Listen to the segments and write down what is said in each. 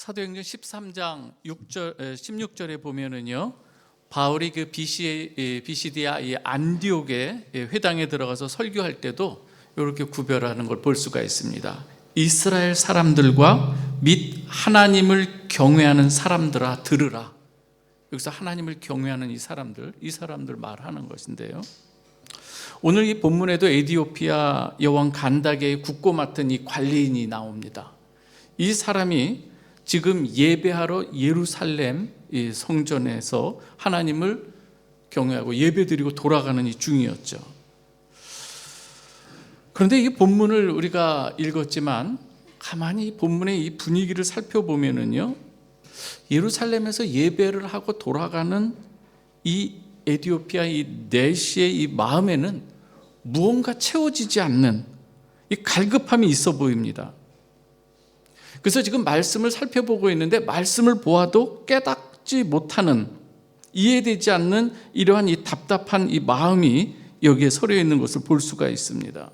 사도행전 13장 16절에 보면은요, 바울이 그 비시디아 이 안디옥의 회당에 들어가서 설교할 때도 이렇게 구별하는 걸 볼 수가 있습니다. 이스라엘 사람들과 및 하나님을 경외하는 사람들아 들으라. 여기서 하나님을 경외하는 이 사람들 말하는 것인데요. 오늘 이 본문에도 에디오피아 여왕 간다게의 국고 맡은 이 관리인이 나옵니다. 이 사람이 지금 예배하러 예루살렘 이 성전에서 하나님을 경외하고 예배드리고 돌아가는 이 중이었죠. 그런데 이 본문을 우리가 읽었지만 가만히 이 본문의 이 분위기를 살펴보면은요, 예루살렘에서 예배를 하고 돌아가는 이 에디오피아 이 내시의 이 마음에는 무언가 채워지지 않는 이 갈급함이 있어 보입니다. 그래서 지금 말씀을 살펴보고 있는데 말씀을 보아도 깨닫지 못하는, 이해되지 않는 이러한 이 답답한 이 마음이 여기에 서려 있는 것을 볼 수가 있습니다.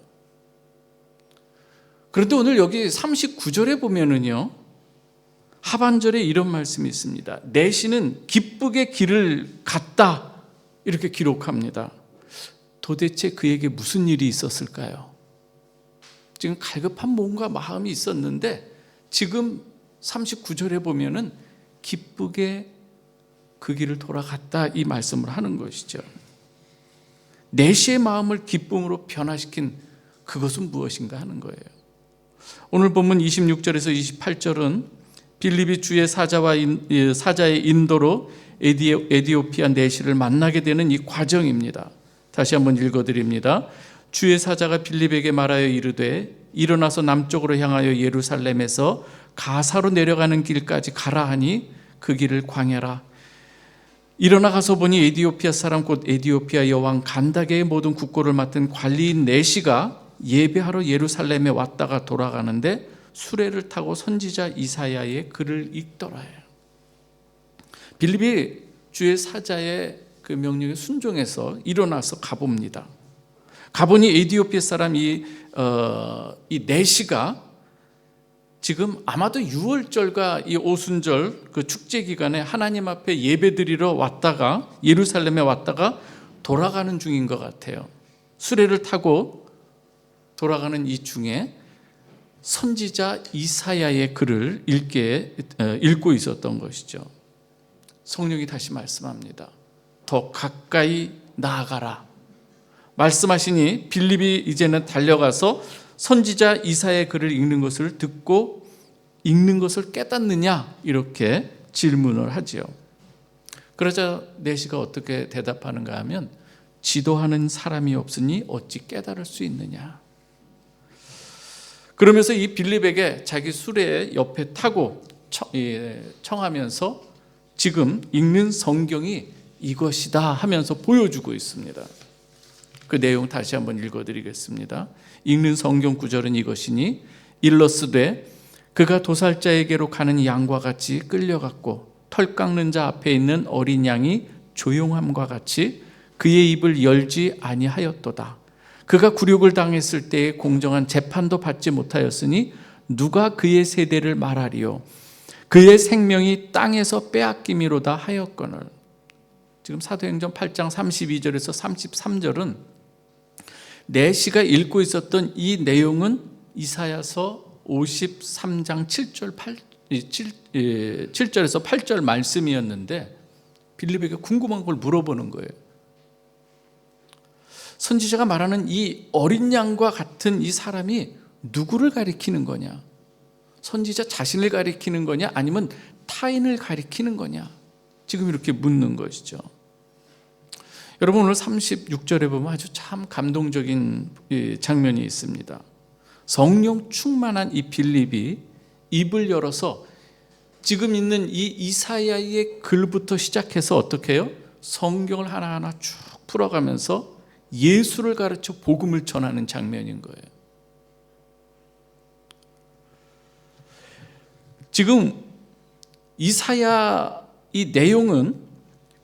그런데 오늘 여기 39절에 보면은요, 하반절에 이런 말씀이 있습니다. 내시는 기쁘게 길을 갔다, 이렇게 기록합니다. 도대체 그에게 무슨 일이 있었을까요? 지금 갈급한 뭔가 마음이 있었는데 지금 39절에 보면은 기쁘게 그 길을 돌아갔다, 이 말씀을 하는 것이죠. 내시의 마음을 기쁨으로 변화시킨 그것은 무엇인가 하는 거예요. 오늘 본문 26절에서 28절은 빌립이 주의 사자의 인도로 에디오피아 내시를 만나게 되는 이 과정입니다. 다시 한번 읽어드립니다. 주의 사자가 빌립에게 말하여 이르되 일어나서 남쪽으로 향하여 예루살렘에서 가사로 내려가는 길까지 가라 하니 그 길을 광야라. 일어나 가서 보니 에디오피아 사람 곧 에디오피아 여왕 간다게의 모든 국고를 맡은 관리인 내시가 예배하러 예루살렘에 왔다가 돌아가는데 수레를 타고 선지자 이사야의 글을 읽더라. 빌립이 주의 사자의 그 명령에 순종해서 일어나서 가봅니다. 가보니 에디오피아 사람 이 내시가 지금 아마도 유월절과 이 오순절 그 축제 기간에 하나님 앞에 예배드리러 왔다가 예루살렘에 왔다가 돌아가는 중인 것 같아요. 수레를 타고 돌아가는 이 중에 선지자 이사야의 글을 읽고 있었던 것이죠. 성령이 다시 말씀합니다. 더 가까이 나아가라. 말씀하시니 빌립이 이제는 달려가서 선지자 이사야의 글을 읽는 것을 듣고 읽는 것을 깨닫느냐, 이렇게 질문을 하지요. 그러자 내시가 어떻게 대답하는가 하면 지도하는 사람이 없으니 어찌 깨달을 수 있느냐. 그러면서 이 빌립에게 자기 수레 옆에 타고 청하면서 지금 읽는 성경이 이것이다 하면서 보여주고 있습니다. 그 내용 다시 한번 읽어드리겠습니다. 읽는 성경 구절은 이것이니 일러스되 그가 도살자에게로 가는 양과 같이 끌려갔고 털 깎는 자 앞에 있는 어린 양이 조용함과 같이 그의 입을 열지 아니하였도다. 그가 굴욕을 당했을 때에 공정한 재판도 받지 못하였으니 누가 그의 세대를 말하리요. 그의 생명이 땅에서 빼앗김이로다 하였거늘. 지금 사도행전 8장 32절에서 33절은 내시가 읽고 있었던 이 내용은 이사야서 53장 7절에서 8절 말씀이었는데 빌립에게 궁금한 걸 물어보는 거예요. 선지자가 말하는 이 어린 양과 같은 이 사람이 누구를 가리키는 거냐? 선지자 자신을 가리키는 거냐? 아니면 타인을 가리키는 거냐? 지금 이렇게 묻는 것이죠. 여러분, 오늘 36절에 보면 아주 참 감동적인 장면이 있습니다. 성령 충만한 이 빌립이 입을 열어서 지금 있는 이 이사야의 글부터 시작해서 어떻게 해요? 성경을 하나하나 쭉 풀어가면서 예수를 가르쳐 복음을 전하는 장면인 거예요. 지금 이사야 이 내용은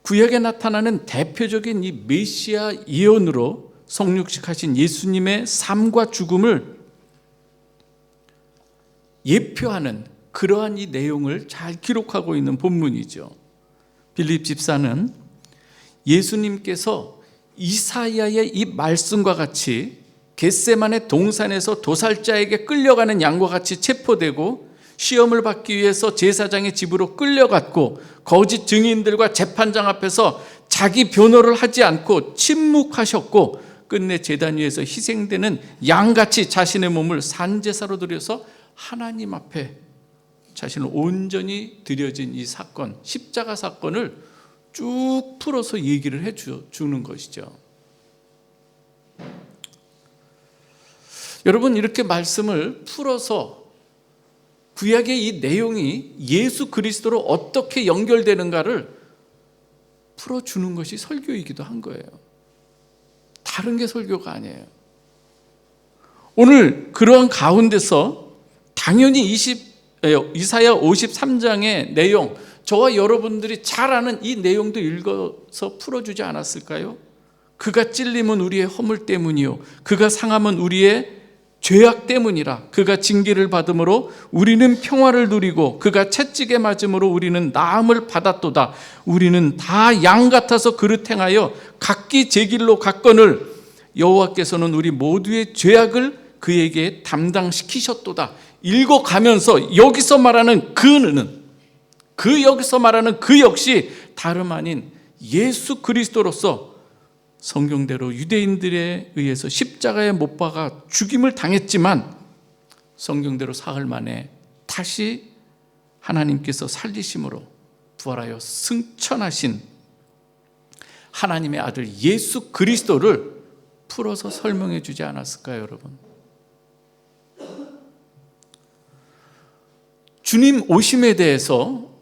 구약에 나타나는 대표적인 이 메시아 예언으로 성육식하신 예수님의 삶과 죽음을 예표하는 그러한 이 내용을 잘 기록하고 있는 본문이죠. 빌립 집사는 예수님께서 이사야의 이 말씀과 같이 겟세마네 동산에서 도살자에게 끌려가는 양과 같이 체포되고 시험을 받기 위해서 제사장의 집으로 끌려갔고 거짓 증인들과 재판장 앞에서 자기 변호를 하지 않고 침묵하셨고 끝내 제단 위에서 희생되는 양같이 자신의 몸을 산제사로 드려서 하나님 앞에 자신을 온전히 드려진 이 사건, 십자가 사건을 쭉 풀어서 얘기를 해주는 것이죠. 여러분, 이렇게 말씀을 풀어서 구약의 이 내용이 예수 그리스도로 어떻게 연결되는가를 풀어주는 것이 설교이기도 한 거예요. 다른 게 설교가 아니에요. 오늘 그러한 가운데서 당연히 이사야 53장의 내용, 저와 여러분들이 잘 아는 이 내용도 읽어서 풀어주지 않았을까요? 그가 찔림은 우리의 허물 때문이요 그가 상함은 우리의 죄악 때문이라. 그가 징계를 받음으로 우리는 평화를 누리고 그가 채찍에 맞음으로 우리는 나음을 받았도다. 우리는 다 양 같아서 그릇 행하여 각기 제 길로 갔거늘 여호와께서는 우리 모두의 죄악을 그에게 담당시키셨도다. 읽어가면서 여기서 말하는 그는, 여기서 말하는 그 역시 다름 아닌 예수 그리스도로서 성경대로 유대인들에 의해서 십자가에 못 박아 죽임을 당했지만 성경대로 사흘 만에 다시 하나님께서 살리심으로 부활하여 승천하신 하나님의 아들 예수 그리스도를 풀어서 설명해 주지 않았을까요, 여러분? 주님 오심에 대해서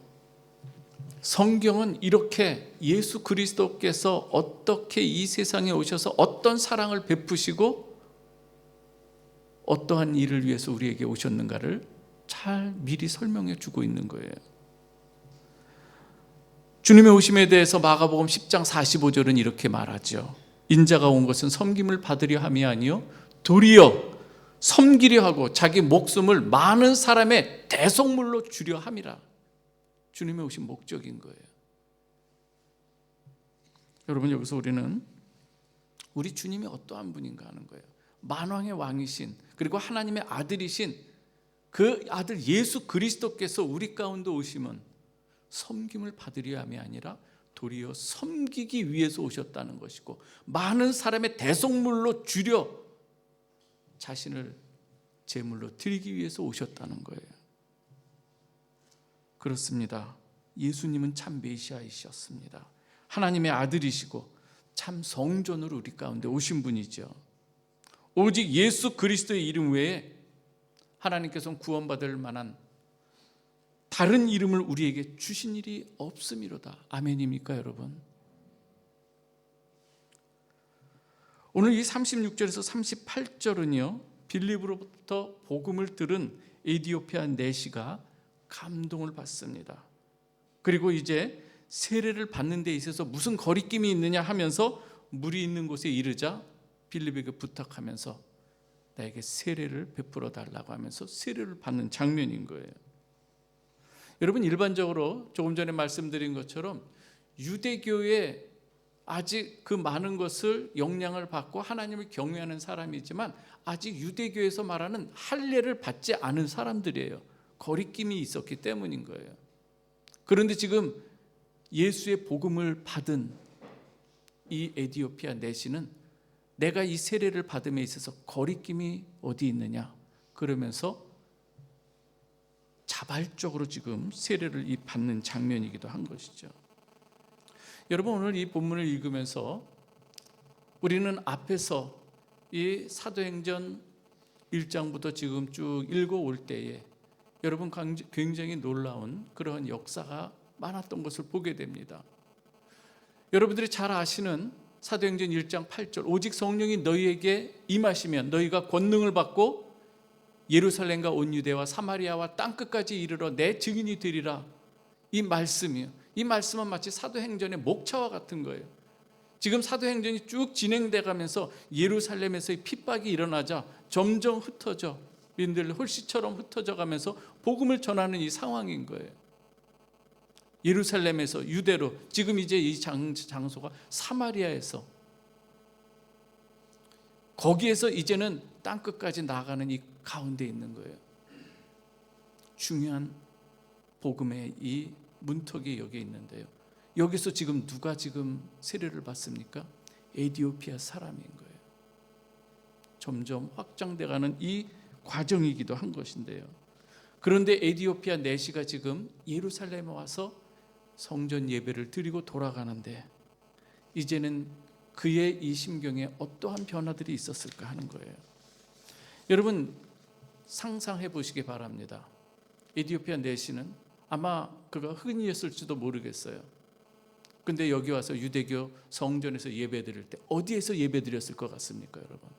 성경은 이렇게 예수 그리스도께서 어떻게 이 세상에 오셔서 어떤 사랑을 베푸시고 어떠한 일을 위해서 우리에게 오셨는가를 잘 미리 설명해 주고 있는 거예요. 주님의 오심에 대해서 마가복음 10장 45절은 이렇게 말하죠. 인자가 온 것은 섬김을 받으려 함이 아니요 도리어 섬기려 하고 자기 목숨을 많은 사람의 대속물로 주려 함이라. 주님의 오신 목적인 거예요. 여러분, 여기서 우리는 우리 주님이 어떠한 분인가 하는 거예요. 만왕의 왕이신, 그리고 하나님의 아들이신 그 아들 예수 그리스도께서 우리 가운데 오심은 섬김을 받으려 함이 아니라 도리어 섬기기 위해서 오셨다는 것이고 많은 사람의 대속물로 주려 자신을 제물로 드리기 위해서 오셨다는 거예요. 그렇습니다. 예수님은 참 메시아이셨습니다. 하나님의 아들이시고 참 성전으로 우리 가운데 오신 분이죠. 오직 예수 그리스도의 이름 외에 하나님께서는 구원받을 만한 다른 이름을 우리에게 주신 일이 없음이로다. 아멘입니까, 여러분? 오늘 이 36절에서 38절은요 빌립으로부터 복음을 들은 에디오피아 내시가 감동을 받습니다. 그리고 이제 세례를 받는 데 있어서 무슨 거리낌이 있느냐 하면서 물이 있는 곳에 이르자 빌립에게 부탁하면서 나에게 세례를 베풀어 달라고 하면서 세례를 받는 장면인 거예요. 여러분, 일반적으로 조금 전에 말씀드린 것처럼 유대교에 아직 그 많은 것을 영향을 받고 하나님을 경외하는 사람이지만 아직 유대교에서 말하는 할례를 받지 않은 사람들이에요. 거리낌이 있었기 때문인 거예요. 그런데 지금 예수의 복음을 받은 이 에디오피아 내시는 내가 이 세례를 받음에 있어서 거리낌이 어디 있느냐 그러면서 자발적으로 지금 세례를 받는 장면이기도 한 것이죠. 여러분, 오늘 이 본문을 읽으면서 우리는 앞에서 이 사도행전 1장부터 지금 쭉 읽어올 때에 여러분 굉장히 놀라운 그런 역사가 많았던 것을 보게 됩니다. 여러분들이 잘 아시는 사도행전 1장 8절 오직 성령이 너희에게 임하시면 너희가 권능을 받고 예루살렘과 온 유대와 사마리아와 땅끝까지 이르러 내 증인이 되리라. 이 말씀이요. 이 말씀은 마치 사도행전의 목차와 같은 거예요. 지금 사도행전이 쭉 진행돼 가면서 예루살렘에서의 핍박이 일어나자 점점 흩어져 인들 홀씨처럼 흩어져 가면서 복음을 전하는 이 상황인 거예요. 예루살렘에서 유대로, 지금 이제 이 장소가 사마리아에서, 거기에서 이제는 땅끝까지 나아가는 이 가운데 있는 거예요. 중요한 복음의 이 문턱이 여기 있는데요. 여기서 지금 누가 지금 세례를 받습니까? 에티오피아 사람인 거예요. 점점 확장돼가는 이 과정이기도 한 것인데요. 그런데 에티오피아 내시가 지금 예루살렘에 와서 성전 예배를 드리고 돌아가는데, 이제는 그의 이 심경에 어떠한 변화들이 있었을까 하는 거예요. 여러분 상상해 보시기 바랍니다. 에티오피아 내시는 아마 그가 흑인이었을지도 모르겠어요. 근데 여기 와서 유대교 성전에서 예배 드릴 때 어디에서 예배 드렸을 것 같습니까, 여러분?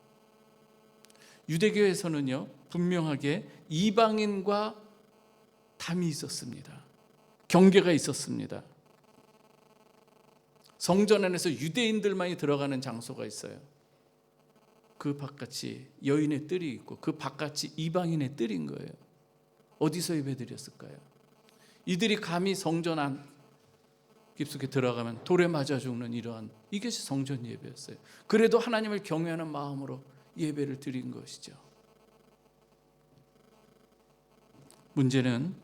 유대교에서는요, 분명하게 이방인과 담이 있었습니다. 경계가 있었습니다. 성전 안에서 유대인들만이 들어가는 장소가 있어요. 그 바깥이 여인의 뜰이 있고 그 바깥이 이방인의 뜰인 거예요. 어디서 예배드렸을까요? 이들이 감히 성전 안 깊숙이 들어가면 돌에 맞아 죽는 이러한, 이것이 성전 예배였어요. 그래도 하나님을 경외하는 마음으로 예배를 드린 것이죠. 문제는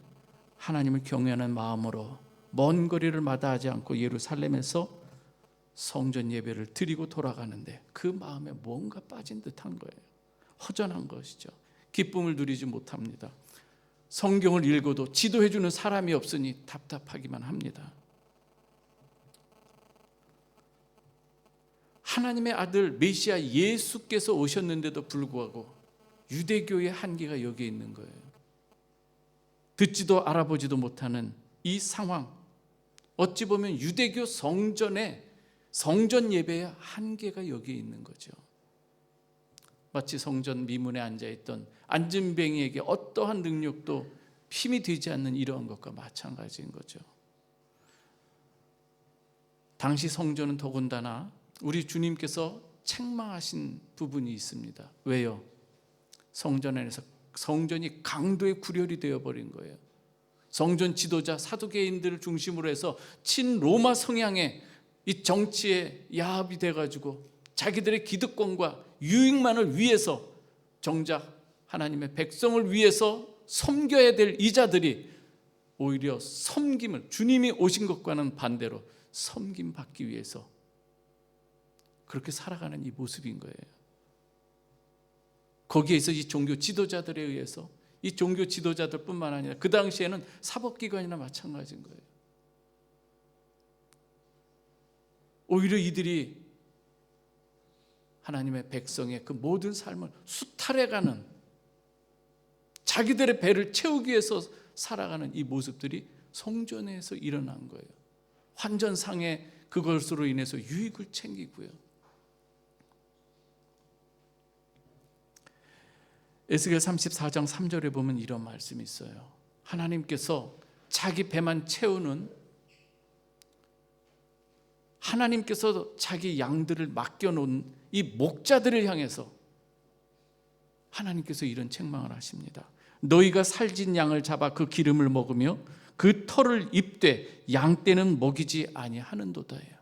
하나님을 경외하는 마음으로 먼 거리를 마다하지 않고 예루살렘에서 성전 예배를 드리고 돌아가는데 그 마음에 뭔가 빠진 듯한 거예요. 허전한 것이죠. 기쁨을 누리지 못합니다. 성경을 읽어도 지도해주는 사람이 없으니 답답하기만 합니다. 하나님의 아들 메시아 예수께서 오셨는데도 불구하고 유대교의 한계가 여기에 있는 거예요. 듣지도 알아보지도 못하는 이 상황, 어찌 보면 유대교 성전 예배의 한계가 여기에 있는 거죠. 마치 성전 미문에 앉아있던 안진뱅이에게 어떠한 능력도 힘이 되지 않는 이러한 것과 마찬가지인 거죠. 당시 성전은 더군다나 우리 주님께서 책망하신 부분이 있습니다. 왜요? 성전 안에서 성전이 강도의 구렬이 되어버린 거예요. 성전 지도자 사두개인들을 중심으로 해서 친로마 성향의 이 정치에 야합이 돼가지고 자기들의 기득권과 유익만을 위해서, 정작 하나님의 백성을 위해서 섬겨야 될 이자들이 오히려 섬김을, 주님이 오신 것과는 반대로 섬김 받기 위해서 그렇게 살아가는 이 모습인 거예요. 거기에서 이 종교 지도자들에 의해서, 이 종교 지도자들뿐만 아니라 그 당시에는 사법기관이나 마찬가지인 거예요. 오히려 이들이 하나님의 백성의 그 모든 삶을 수탈해가는, 자기들의 배를 채우기 위해서 살아가는 이 모습들이 성전에서 일어난 거예요. 환전상의 그것으로 인해서 유익을 챙기고요. 에스겔 34장 3절에 보면 이런 말씀이 있어요. 하나님께서 자기 배만 채우는, 하나님께서 자기 양들을 맡겨놓은 이 목자들을 향해서 하나님께서 이런 책망을 하십니다. 너희가 살진 양을 잡아 그 기름을 먹으며 그 털을 입되 양떼는 먹이지 아니하는도다예요.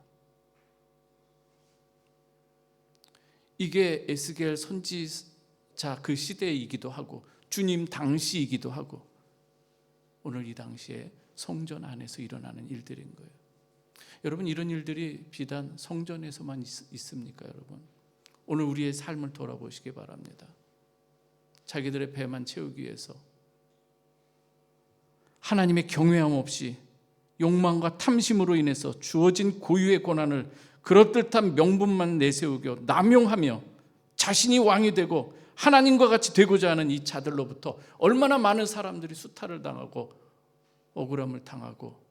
이게 에스겔 선지자 그 시대이기도 하고 주님 당시이기도 하고 오늘 이 당시에 성전 안에서 일어나는 일들인 거예요. 여러분, 이런 일들이 비단 성전에서만 있습니까, 여러분? 오늘 우리의 삶을 돌아보시기 바랍니다. 자기들의 배만 채우기 위해서 하나님의 경외함 없이 욕망과 탐심으로 인해서 주어진 고유의 권한을 그럴듯한 명분만 내세우고 남용하며 자신이 왕이 되고 하나님과 같이 되고자 하는 이 자들로부터 얼마나 많은 사람들이 수탈을 당하고 억울함을 당하고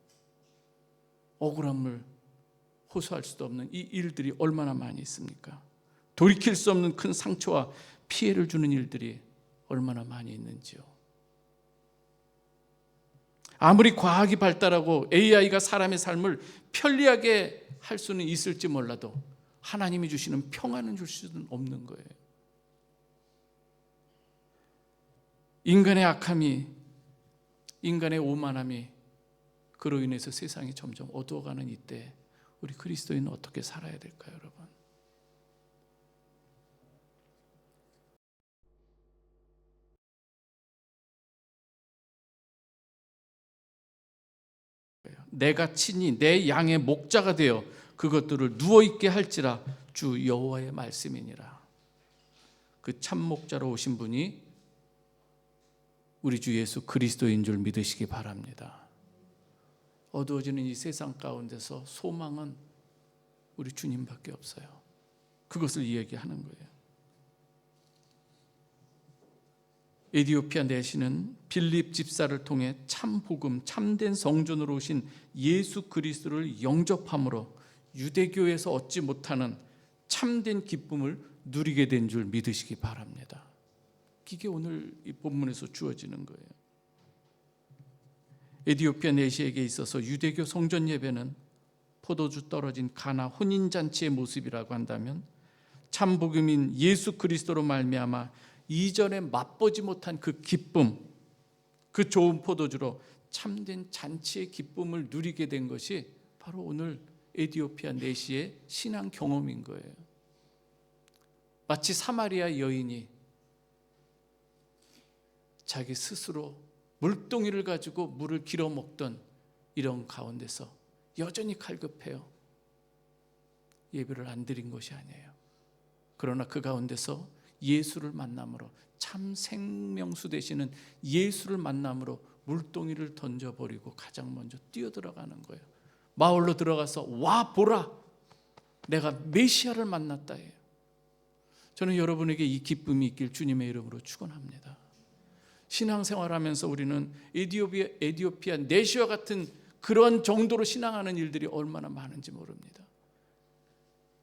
억울함을 호소할 수도 없는 이 일들이 얼마나 많이 있습니까? 돌이킬 수 없는 큰 상처와 피해를 주는 일들이 얼마나 많이 있는지요. 아무리 과학이 발달하고 AI가 사람의 삶을 편리하게 할 수는 있을지 몰라도 하나님이 주시는 평안은 줄 수는 없는 거예요. 인간의 악함이, 인간의 오만함이 그로 인해서 세상이 점점 어두워가는 이때 우리 그리스도인은 어떻게 살아야 될까요, 여러분? 내가 친히 내 양의 목자가 되어 그것들을 누워있게 할지라 주 여호와의 말씀이니라. 그 참목자로 오신 분이 우리 주 예수 그리스도인 줄 믿으시기 바랍니다. 어두워지는 이 세상 가운데서 소망은 우리 주님밖에 없어요. 그것을 이야기하는 거예요. 에디오피아 내시는 빌립 집사를 통해 참 복음, 참된 성전으로 오신 예수 그리스도를 영접함으로 유대교에서 얻지 못하는 참된 기쁨을 누리게 된 줄 믿으시기 바랍니다. 이게 오늘 이 본문에서 주어지는 거예요. 에디오피아 내시에게 있어서 유대교 성전 예배는 포도주 떨어진 가나 혼인잔치의 모습이라고 한다면 참 복음인 예수 그리스도로 말미암아 이전에 맛보지 못한 그 기쁨, 그 좋은 포도주로 참된 잔치의 기쁨을 누리게 된 것이 바로 오늘 에디오피아 내시의 신앙 경험인 거예요. 마치 사마리아 여인이 자기 스스로 물동이를 가지고 물을 길어 먹던 이런 가운데서 여전히 갈급해요. 예배를 안 드린 것이 아니에요. 그러나 그 가운데서 예수를 만남으로, 참 생명수 되시는 예수를 만남으로 물동이를 던져버리고 가장 먼저 뛰어들어가는 거예요. 마을로 들어가서 와 보라, 내가 메시아를 만났다 해요. 저는 여러분에게 이 기쁨이 있길 주님의 이름으로 축원합니다. 신앙생활하면서 우리는 에디오피아 내시와 같은 그런 정도로 신앙하는 일들이 얼마나 많은지 모릅니다.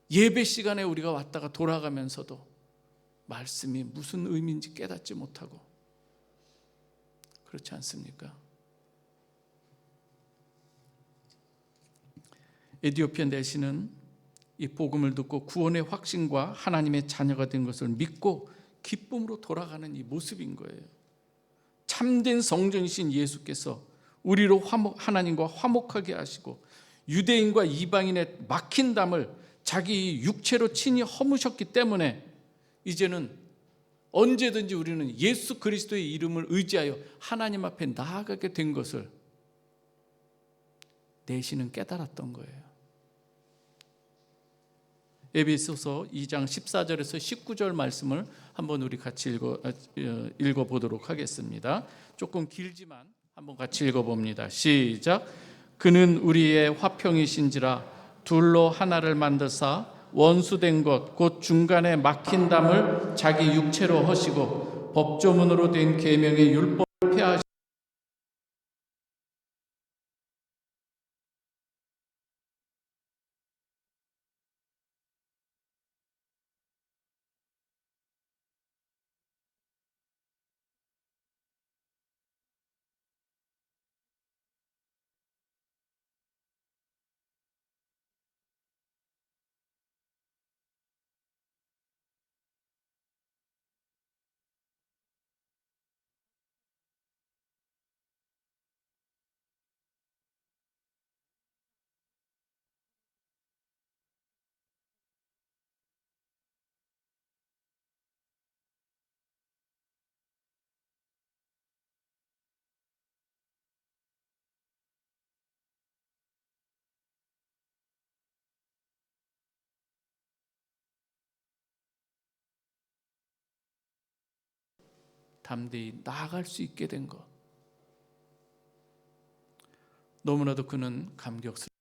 예배 시간에 우리가 왔다가 돌아가면서도 말씀이 무슨 의미인지 깨닫지 못하고, 그렇지 않습니까? 에디오피아 내시는 이 복음을 듣고 구원의 확신과 하나님의 자녀가 된 것을 믿고 기쁨으로 돌아가는 이 모습인 거예요. 참된 성전이신 예수께서 우리로 하나님과 화목하게 하시고 유대인과 이방인의 막힌 담을 자기 육체로 친히 허무셨기 때문에 이제는 언제든지 우리는 예수 그리스도의 이름을 의지하여 하나님 앞에 나아가게 된 것을 내시는 깨달았던 거예요. 에베소서 2장 14절에서 19절 말씀을 한번 우리 같이 읽어보도록 하겠습니다. 조금 길지만 한번 같이 읽어봅니다. 시작. 그는 우리의 화평이신지라 둘로 하나를 만드사 원수된 것 곧 중간에 막힌 담을 자기 육체로 허시고 법조문으로 된 계명의 율법을 폐하시고 담대히 나아갈 수 있게 된 것, 너무나도 그는 감격스럽습니다.